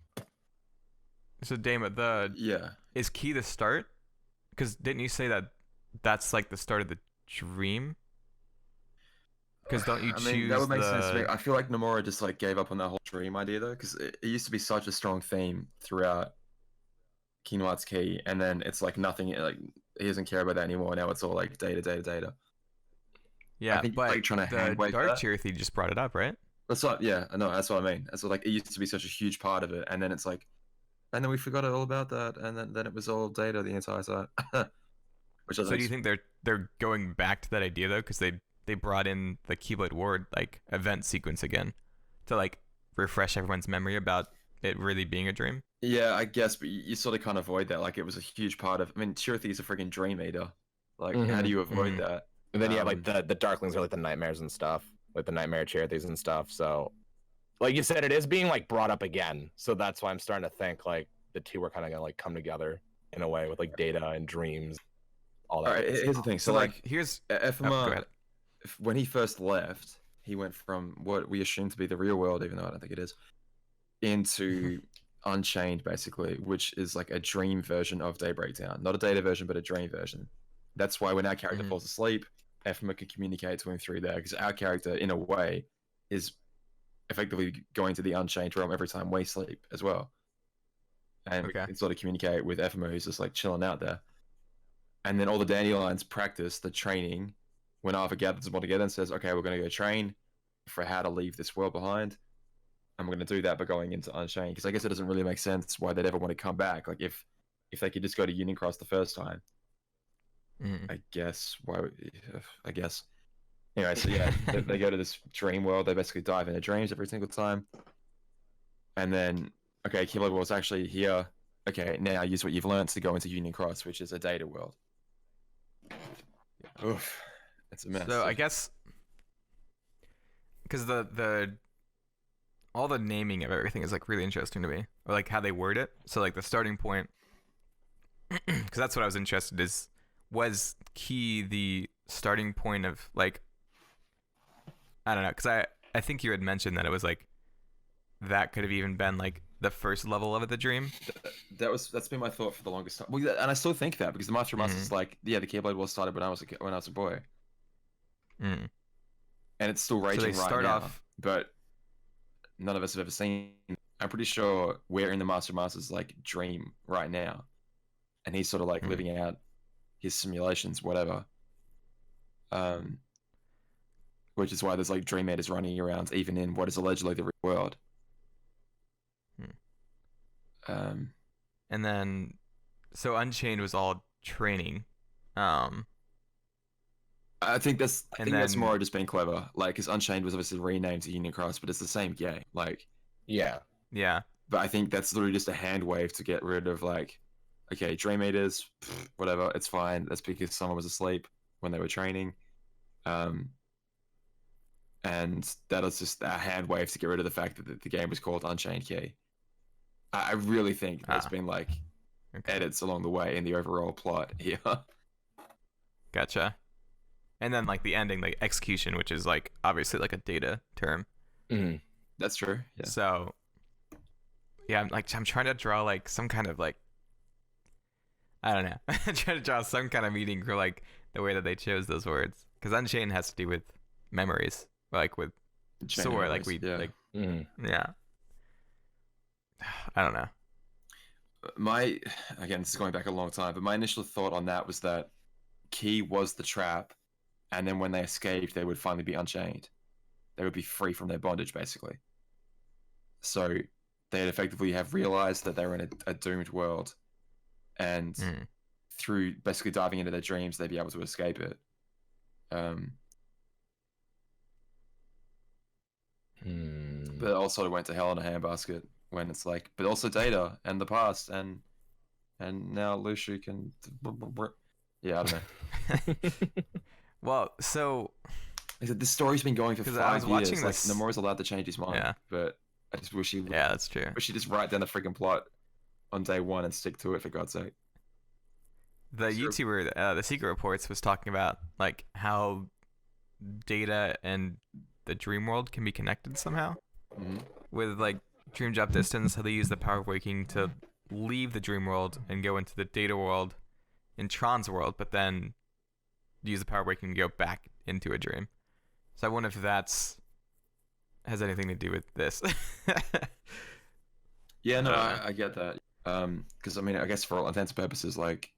So Dama, Yeah. is Key the start? Because didn't you say that that's like the start of the dream? Because don't you I choose mean, that would make the... sense to me. I feel like Nomura just like gave up on that whole dream idea though, because it used to be such a strong theme throughout Kingdom Hearts Key, and then it's like nothing. Like he doesn't care about that anymore. Now it's all like data, data, data. Yeah, think he's, but like, trying to the hand-wave Dark that. Tier Thief just brought it up, right? That's what. Yeah, I know. That's what I mean. That's what, like it used to be such a huge part of it, and then it's like, and then we forgot all about that, and then it was all data the entire time. Which So do you think they're going back to that idea though? Because they brought in the Keyblade War like event sequence again to like refresh everyone's memory about it really being a dream. Yeah, I guess, but you sort of can't avoid that. Like, it was a huge part of. I mean, Chirithy is a freaking dream eater. Like, how do you avoid Mhm. that? And then you have like the Darklings are like the nightmares and stuff, like the nightmare charities and stuff. So, like you said, it is being like brought up again. So that's why I'm starting to think like the 2 are kind of gonna like come together in a way with like data and dreams, all that. All right, here's the thing. So, So like, like here's go Ephema, ahead. when he first left, he went from what we assume to be the real world, even though I don't think it is, into Unchained, basically, which is like a dream version of Daybreak Town. Not a data version, but a dream version. That's why when our character Mhm. falls asleep, Ephema can communicate to him through there, because our character, in a way, is effectively going to the Unchained realm every time we sleep as well. And we Okay. can sort of communicate with Ephema, who's just like chilling out there. And then all the dandelions practice the training when Arthur gathers them all together and says, okay, we're going to go train for how to leave this world behind. And we're going to do that by going into Unchained. Because I guess it doesn't really make sense why they'd ever want to come back. Like, if they could just go to Union Cross the first time, Mhm. I guess. I guess. Anyway, so yeah, they go to this dream world. They basically dive into dreams every single time. And then, okay, Keyblade War's actually here. Okay, now use what you've learned to go into Union Cross, which is a data world. Oof, it's a mess. So I guess because the all the naming of everything is like really interesting to me, or like how they word it. So like the starting point, because that's what I was interested in, was Key the starting point of like, I don't know, because I think you had mentioned that it was like that could have even been like the first level of the dream. That's been my thought for the longest time. Well, and I still think that, because the Master of Masters is like, yeah, the Keyblade War started when I was a boy, Mm. and it's still raging they right start now. off- But none of us have ever seen. I'm pretty sure we're in the Master of Masters like dream right now, and he's sort of like living out his simulations, whatever. which is why there's like Dream Eaters running around even in what is allegedly the real world. And then, so Unchained was all training. I think that's And that's then- more just being clever. Like, because Unchained was obviously renamed to Union Cross, but it's the same game. Like, Yeah. Yeah. but I think that's literally just a hand wave to get rid of like, okay, Dream Eaters, whatever, it's fine. That's because someone was asleep when they were training. And that is just a hand wave to get rid of the fact that the game was called Unchained Key. I really think there's been like Okay. edits along the way in the overall plot here. Gotcha. And then like the ending, like execution, which is like obviously like a data term. Mhm. That's true. Yeah. So yeah, I'm trying to draw like some kind of like, I don't know. I'm trying to draw some kind of meaning for like the way that they chose those words, because Unchained has to do with memories, like with sword, like we yeah. like Mhm. yeah. I don't know. My again, this is going back a long time, but my initial thought on that was that Key was the trap, and then when they escaped, they would finally be unchained. They would be free from their bondage, basically. So they'd effectively have realized that they were in a doomed world, and through basically diving into their dreams, they'd be able to escape it. But also it went to hell in a handbasket when it's like, but also Data and the past, and now Lucia can. Yeah, I don't know. Well, so Like, this story's been going for 'Cause 5 I was years. watching Like, this- Nomura's allowed to change his mind. Yeah. But I just wish he yeah, that's true. wish he just write down the freaking plot on day one and stick to it, for God's sake. The Sure. YouTuber, the Secret Reports, was talking about like how Data and the dream world can be connected somehow Mhm. with like dream job distance. How they use the power of waking to leave the dream world and go into the Data world in Tron's world, but then use the power of waking to go back into a dream. So I wonder if that's has anything to do with this. Yeah, no, Uh, I get that. Because I mean, I guess for all intents and purposes, like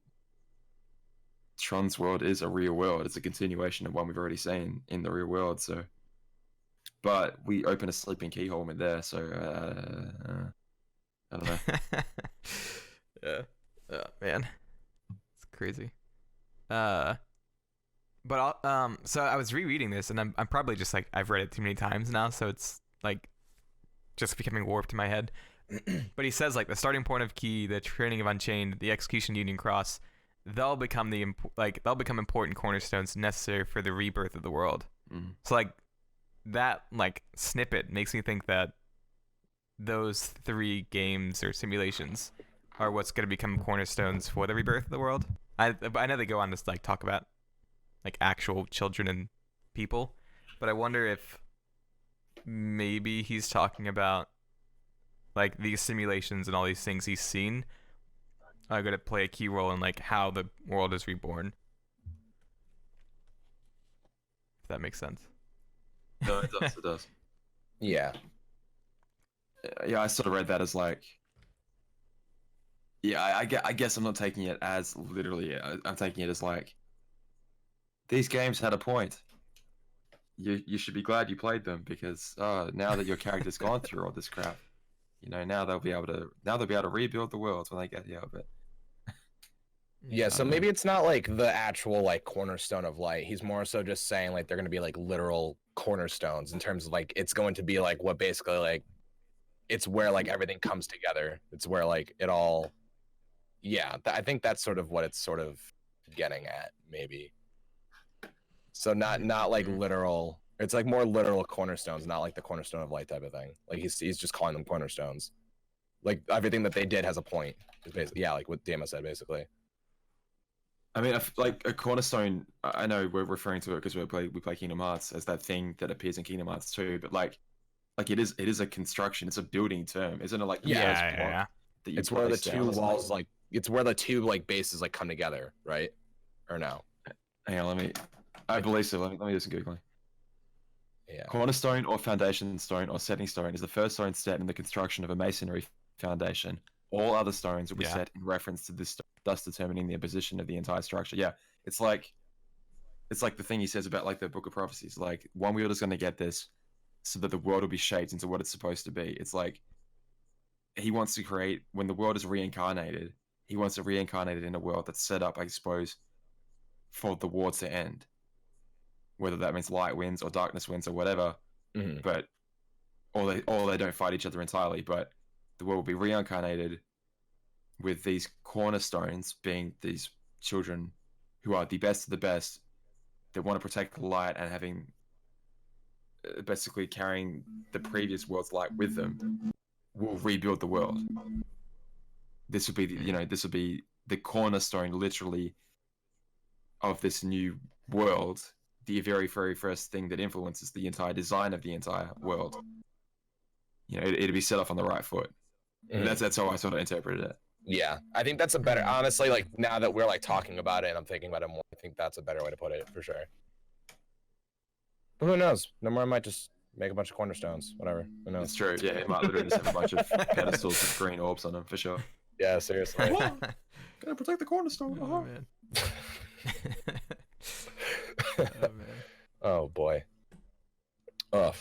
Tron's world is a real world. It's a continuation of one we've already seen in the real world. So, but we open a sleeping keyhole in there. So, I don't know. Yeah. Oh, man. It's crazy. But so I was rereading this, and I'm probably just like I've read it too many times now, so it's like just becoming warped in my head. But he says like the starting point of Key, the training of Unchained, the execution of Union Cross, they'll become important cornerstones necessary for the rebirth of the world. Mhm. So like that like snippet makes me think that those 3 games or simulations are what's going to become cornerstones for the rebirth of the world. I know they go on to like talk about like actual children and people, but I wonder if maybe he's talking about like these simulations and all these things he's seen are going to play a key role in like how the world is reborn. If that makes sense. No, it does. It does. Yeah. Yeah, I sort of read that as like, yeah, I guess I'm not taking it as literally. I'm taking it as like, these games had a point. You should be glad you played them, because now that your character's gone through all this crap, you know, now they'll be able to rebuild the world when they get here. But Yeah, so don't know. maybe it's not like the actual like cornerstone of light. He's more so just saying like they're going to be like literal cornerstones in terms of like it's going to be like what basically like it's where like everything comes together. It's where like it all. Yeah, I think that's sort of what it's sort of getting at, maybe. So not like literal. It's like more literal cornerstones, not like the cornerstone of light type of thing. Like he's just calling them cornerstones. Like everything that they did has a point. It's basically, yeah, like what Damo said, basically. I mean, like a cornerstone. I know we're referring to it because we play Kingdom Hearts as that thing that appears in Kingdom Hearts 2, but like it is a construction. It's a building term, isn't it? Like the first block that you It's where the place down. two It's walls like it's where the two like bases like come together, right? Or no? Hang on, I believe so. Let me do some googling. Yeah. Cornerstone or foundation stone or setting stone is the first stone set in the construction of a masonry foundation. All other stones will be set in reference to this stone, thus determining the position of the entire structure. Yeah, it's like it's like the thing he says about like the Book of Prophecies. Like one wielder's going to get this, so that the world will be shaped into what it's supposed to be. It's like he wants to create when the world is reincarnated. He wants to reincarnate it in a world that's set up, I suppose, for the war to end. Whether that means light wins or darkness wins or whatever, but or they don't fight each other entirely. But the world will be reincarnated with these cornerstones being these children who are the best of the best that want to protect the light and having basically carrying the previous world's light with them will rebuild the world. This would be this will be the cornerstone literally of this new world, the very first thing that influences the entire design of the entire world. It'd be set off on the right foot. That's how I sort of interpreted it. Yeah, I think that's a better, honestly, like now that we're like talking about it and I'm thinking about it more, I think that's a better way to put it for sure. But who knows? Nomura might just make a bunch of cornerstones, whatever. Who knows? It's true. Yeah, it might literally just have a bunch of pedestals with green orbs on them for sure. Yeah, seriously. Gonna protect the cornerstone. Oh, man. Oh, man. Oh boy. Ugh.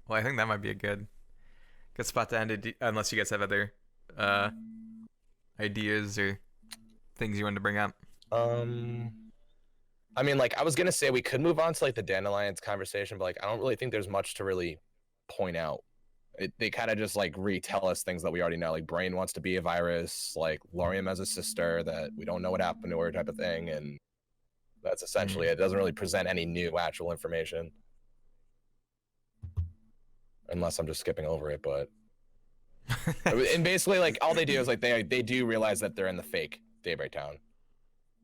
Well, I think that might be a good spot to end it, unless you guys have other ideas or things you wanted to bring up. I mean, like, I was gonna say we could move on to like the dandelions conversation, but like I don't really think there's much to really point out. They kind of just like retell us things that we already know. Like Brain wants to be a virus, like Lorium has a sister that we don't know what happened to her, type of thing, and that's essentially it. Doesn't really present any new actual information, unless I'm just skipping over it. But and basically, like all they do is like they do realize that they're in the fake Daybreak Town.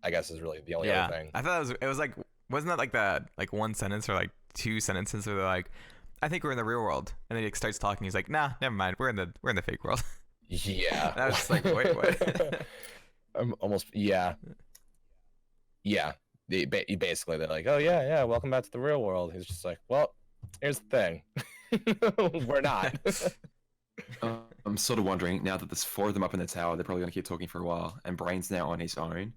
I guess is really the only other thing. I thought it was like, wasn't that like that like one sentence or like two sentences where they're like, I think we're in the real world, and then he starts talking. He's like, nah, never mind, we're in the fake world. Yeah. And I was just like, wait, what? I'm almost yeah. Basically they're like, oh yeah, welcome back to the real world. He's just like, well, here's the thing, we're not. I'm sort of wondering now that there's 4 of them up in the tower, they're probably gonna keep talking for a while, and Brain's now on his own.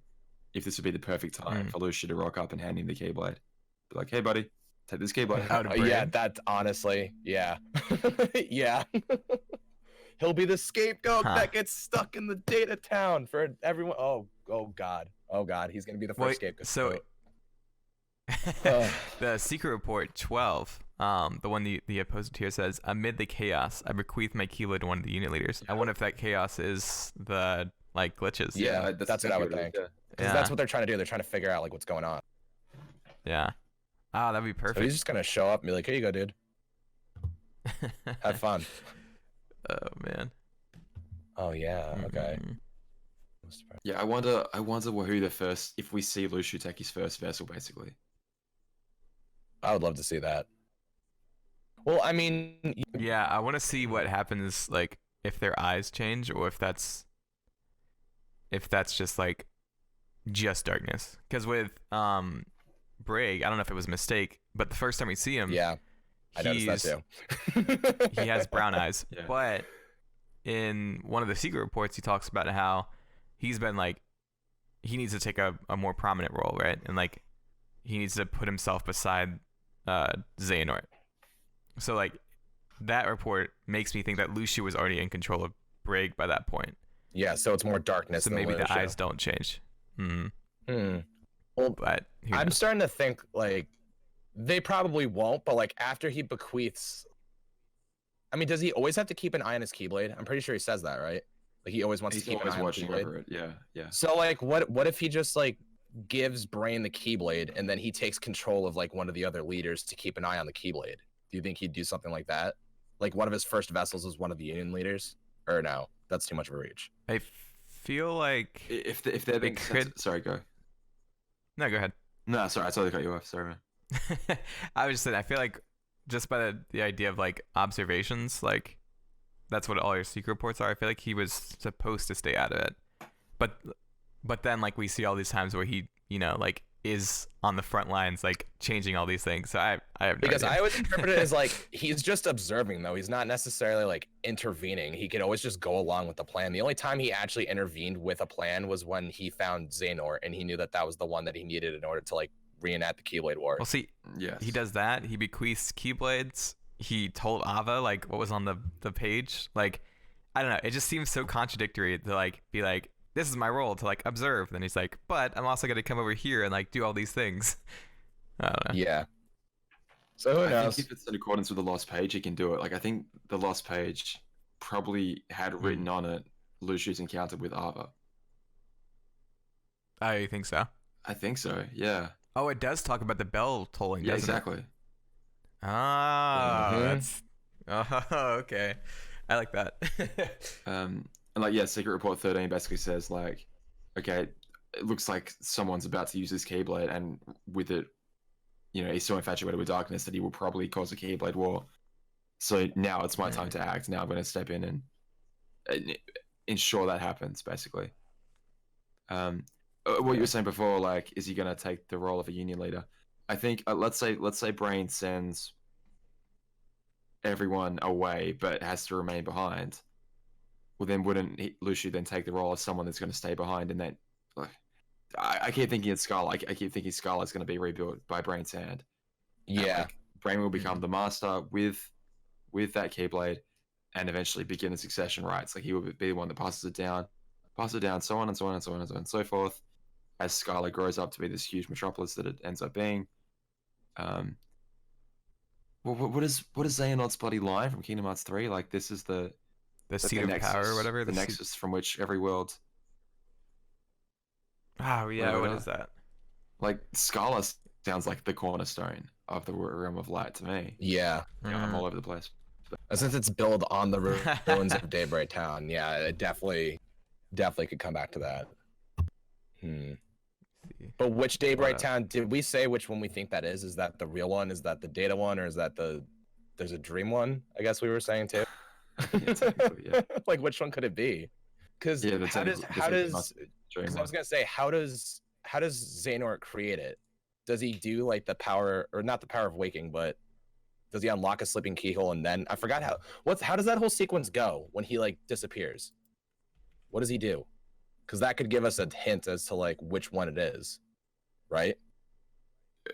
If this would be the perfect time for Lucia to rock up and hand him the Keyblade, be like, hey buddy, take this Keyblade. Yeah, that's honestly, yeah. Yeah. He'll be the scapegoat that gets stuck in the data town for everyone. Oh god, he's gonna be the first scapegoat. So the secret report 12, the one the Puppeteer says, amid the chaos, I bequeath my Keyblade to one of the unit leaders. I wonder if that chaos is the like glitches. Yeah, that's what I would think. Because that's what they're trying to do. They're trying to figure out like what's going on. Yeah. Ah, that'd be perfect. So he's just gonna show up and be like, "Here you go, dude. Have fun." Oh man. Oh yeah. Okay. Yeah, I wonder who the first, if we see Lucia take his first vessel, basically. I would love to see that. Well, I mean, yeah, I want to see what happens, like if their eyes change or if that's just like just darkness. Because with Brig, I don't know if it was a mistake, but the first time we see him, yeah, I noticed that too. He has brown eyes. Yeah. But in one of the secret reports, he talks about how he's been like, he needs to take a more prominent role, right? And like, he needs to put himself beside Xehanort. So like, that report makes me think that Lucia was already in control of Brig by that point. Yeah, so it's more darkness. So than maybe Lucia. the eyes don't change. Well, but I'm starting to think like they probably won't. But like after he bequeaths, I mean, does he always have to keep an eye on his Keyblade? I'm pretty sure he says that, right? Like he always wants to keep an eye on the Keyblade. Yeah. So like, what if he just like gives Brain the Keyblade and then he takes control of like one of the other leaders to keep an eye on the Keyblade? Do you think he'd do something like that? Like one of his first vessels is one of the Union leaders, or no? That's too much of a reach. I feel like if they're being sorry, go. No, go ahead. No, sorry, I totally cut you off. Sorry, man. I was just saying, I feel like just by the idea of like observations, like that's what all your secret reports are. I feel like he was supposed to stay out of it, but then like we see all these times where he, like is on the front lines, like changing all these things. So I have no idea. I always interpret it as like he's just observing, though. He's not necessarily like intervening. He could always just go along with the plan. The only time he actually intervened with a plan was when he found Xehanort, and he knew that that was the one that he needed in order to like reenact the Keyblade War. Well, see, Yes. he does that. He bequeaths Keyblades. He told Ava like what was on the page. Like, I don't know. It just seems so contradictory to like be like, this is my role to like observe. Then he's like, but I'm also gonna come over here and like do all these things. I don't know. Yeah. So who I knows? think if it's in accordance with the lost page, he can do it. Like I think the lost page probably had written on it Lucius encounter with Ava. I think so. I think so. Yeah. Oh, it does talk about the bell tolling, Yeah. doesn't it? Exactly. Oh, that's. Oh, okay. I like that. And like yeah, Secret Report 13 basically says like, okay, it looks like someone's about to use this Keyblade, and with it, you know, he's so infatuated with darkness that he will probably cause a Keyblade War. So now it's my time to act. Now I'm going to step in and ensure that happens, basically. What you were saying before, like, is he going to take the role of a union leader? I think let's say Brain sends everyone away, but has to remain behind. Well, then wouldn't Luciu then take the role of someone that's going to stay behind? And then, like, I keep thinking it's Scarlet. I keep thinking Scarlet's going to be rebuilt by Brain's hand. Yeah. Like, Brain will become the master with that Keyblade, and eventually begin the succession rights. Like he will be the one that passes it down, so on and so on and so on and so on and so forth, as Scarlet grows up to be this huge metropolis that it ends up being. Well, what is Xehanort's bloody line from Kingdom Hearts 3? Like this is the seat of nexus, power or whatever. the nexus from which every world. Oh yeah, what is that? Like Scarlet sounds like the cornerstone of the realm of light to me. Yeah. I'm all over the place. Since it's built on the ruins of Daybreak Town, yeah, it definitely could come back to that. But which Daybreak Town, did we say which one we think that is? Is that the real one? Is that the data one? Or is that there's a dream one? I guess we were saying too. Yeah. Like which one could it be? Because how does I was gonna say how does Xehanort create it? Does he do like the power, or not the power of waking, but does he unlock a sleeping keyhole and then I forgot how does that whole sequence go when he like disappears? What does he do? Because that could give us a hint as to like which one it is, right?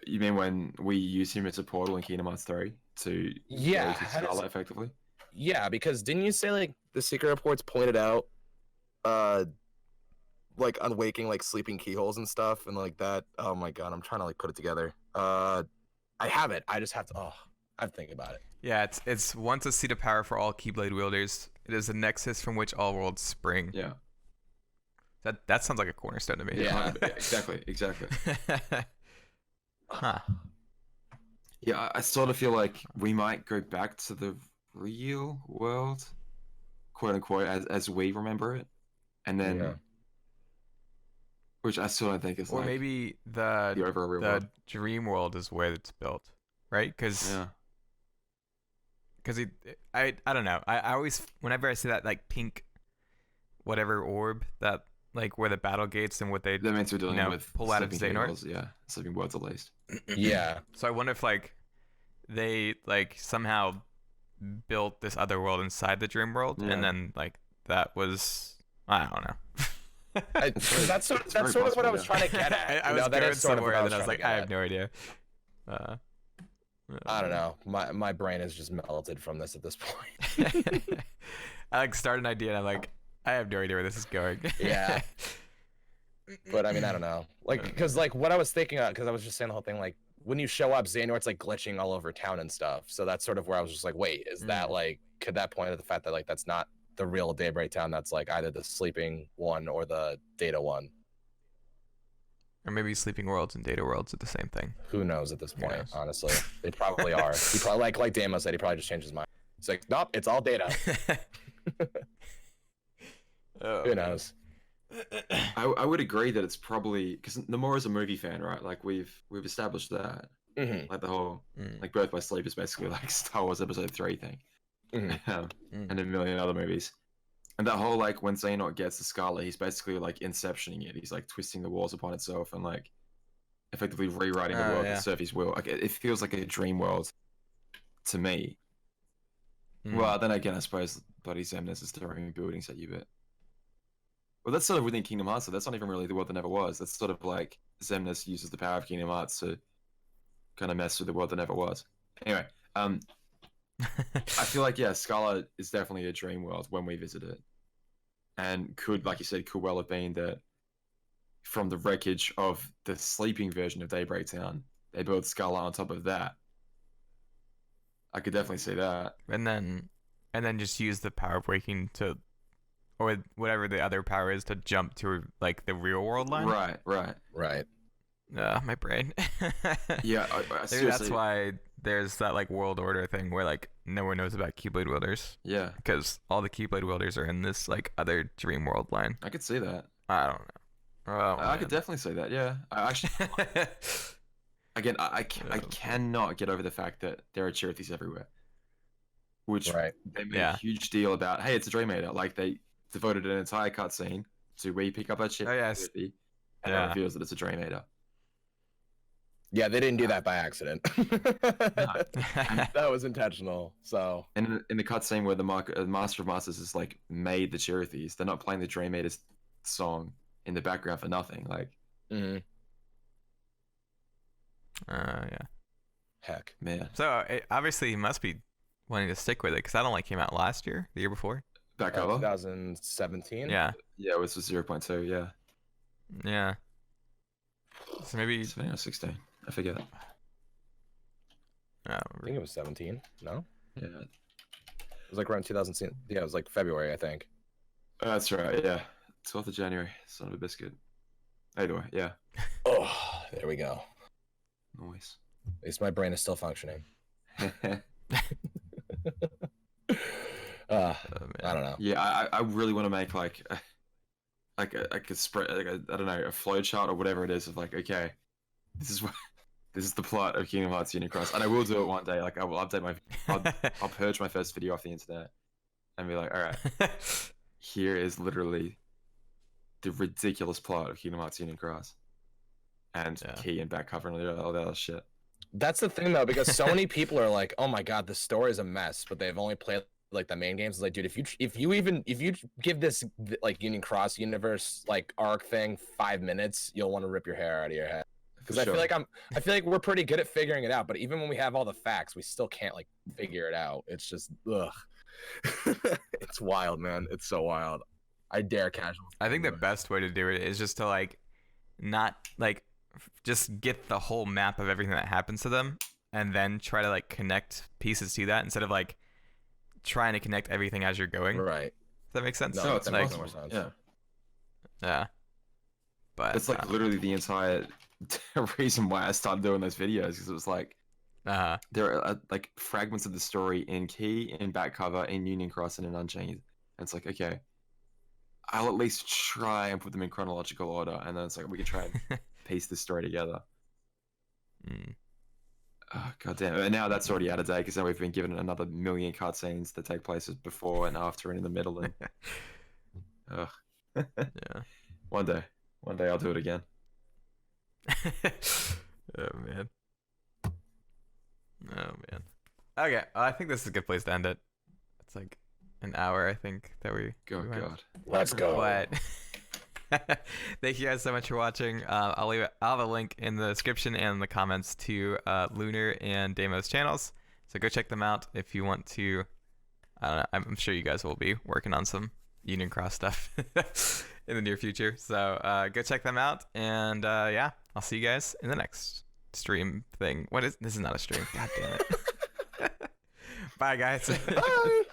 You mean when we use him as a portal in Kingdom Hearts 3 to Yeah, go to Scarlet effectively? Yeah, because didn't you say like the secret reports pointed out like unwaking like sleeping keyholes and stuff and like that? Oh my god, I'm trying to like put it together. I have it. I just have to I have to think about it. Yeah, it's once a seat of power for all Keyblade wielders. It is a nexus from which all worlds spring. Yeah. That sounds like a cornerstone to me. Yeah, exactly. Huh. Yeah, I sort of feel like we might go back to the real world, quote unquote, as we remember it, and then, which I sort of think is or like maybe the overall real world. dream world is where it's built, right? Because I don't know. I always, whenever I see that like pink, whatever orb, that like where the battle gates and what they that means we're dealing with pull out of sleeping Xehanort. keyholes, sleeping worlds at least. Yeah. So I wonder if like they like somehow built this other world inside the dream world, and then like that was, I don't know. That's sort of what I was trying to get at. I was going somewhere and then I was like, I have no idea. I don't know. My brain is just melted from this at this point. I like start an idea and I'm like, I have no idea where this is going. Yeah. But I mean, I don't know. Like, because like what I was thinking of, because I was just saying the whole thing, like when you show up, Xehanort's like glitching all over town and stuff. So that's sort of where I was just like, wait, is that like, could that point at the fact that like that's not the real Daybreak Town? That's like either the sleeping one or the data one. Or maybe sleeping worlds and data worlds are the same thing. Who knows at this point, honestly. They probably are. He probably like Damo said, he probably just changed his mind. He's like, nope, it's all data. Who knows? I would agree that it's probably because Nomura's a movie fan, right? Like we've established that. Like the whole like Birth by Sleep is basically like Star Wars Episode 3 thing, and a million other movies. And that whole like when Xehanort gets the Scarlet, he's basically like inceptioning it. He's like twisting the walls upon itself and like effectively rewriting the world to serve his will. Like it feels like a dream world to me. Well, then again, I suppose bloody Xemnas is throwing buildings at you, but Well, that's sort of within Kingdom Hearts, so that's not even really the world that never was. That's sort of like Xemnas uses the power of Kingdom Hearts to kind of mess with the world that never was. Anyway, I feel like, yeah, Scala is definitely a dream world when we visit it. And could, like you said, could well have been that from the wreckage of the sleeping version of Daybreak Town, they built Scala on top of that. I could definitely see that. And then just use the power of waking to, or whatever the other power is, to jump to like the real world line. Right. My brain. Yeah, Maybe that's why there's that like world order thing where like no one knows about Keyblade wielders. Yeah, because all the Keyblade wielders are in this like other dream world line. I could see that. I don't know. Oh, I could definitely see that. Yeah, I actually. Again, I cannot get over the fact that there are charities everywhere, which they made a huge deal about. Hey, it's a Dream Eater. Like they devoted an entire cutscene to where you pick up a charity, and it reveals that it's a Dream Eater. Yeah, they didn't do that by accident. That was intentional. So, and in the cutscene where the Master of Masters is like made the charities, they're not playing the Dream Eater song in the background for nothing. Like, yeah. Heck, man. So obviously he must be wanting to stick with it because that only came out last year, the year before. Back cover. 2017. Yeah. Yeah, it was 0.2. Yeah. Yeah. So maybe 16. I forget. I think it was 17. No. Yeah. It was like around 2000. Yeah, it was like February, I think. That's right. Yeah. 12th of January. Son of a biscuit. Either way, yeah. Oh, there we go. Nice. At least my brain is still functioning. I don't know. Yeah, I really want to make like a spread, like I don't know, a flow chart or whatever it is of like, okay, this is the plot of Kingdom Hearts Unicross, and I will do it one day. Like I will update I'll purge my first video off the internet and be like, all right, here is literally the ridiculous plot of Kingdom Hearts Unicross, and key and back cover and all that other shit. That's the thing though, because so many people are like, oh my god, the story is a mess, but they've only played like the main games. It's like, dude, if you give this like Union Cross universe like arc thing 5 minutes, you'll want to rip your hair out of your head. Because I feel like we're pretty good at figuring it out, but even when we have all the facts, we still can't like figure it out. It's just it's wild, man. It's so wild. I dare casual. I think the best way to do it is just to like not like just get the whole map of everything that happens to them and then try to like connect pieces to that instead of like trying to connect everything as you're going. Right. Does that make sense? No, it's like, more sense. Yeah. Yeah. But it's like literally the entire reason why I started doing those videos, because it was like there are like fragments of the story in Key, in back cover, in Union Cross, and in Unchained. And it's like, okay, I'll at least try and put them in chronological order, and then it's like we can try and piece this story together. Oh, God damn it. And now that's already out of date, because now we've been given another million cutscenes that take place before and after and in the middle. And yeah. One day I'll do it again. Oh man. Okay, I think this is a good place to end it. It's like an hour, I think, that we God. Let's go. But thank you guys so much for watching. I'll have a link in the description and in the comments to Lunar and Damo's channels, so go check them out if you want to. I don't know, I'm sure you guys will be working on some Union Cross stuff in the near future, so go check them out, and yeah, I'll see you guys in the next stream thing. This is not a stream. God damn it. Bye guys. Bye.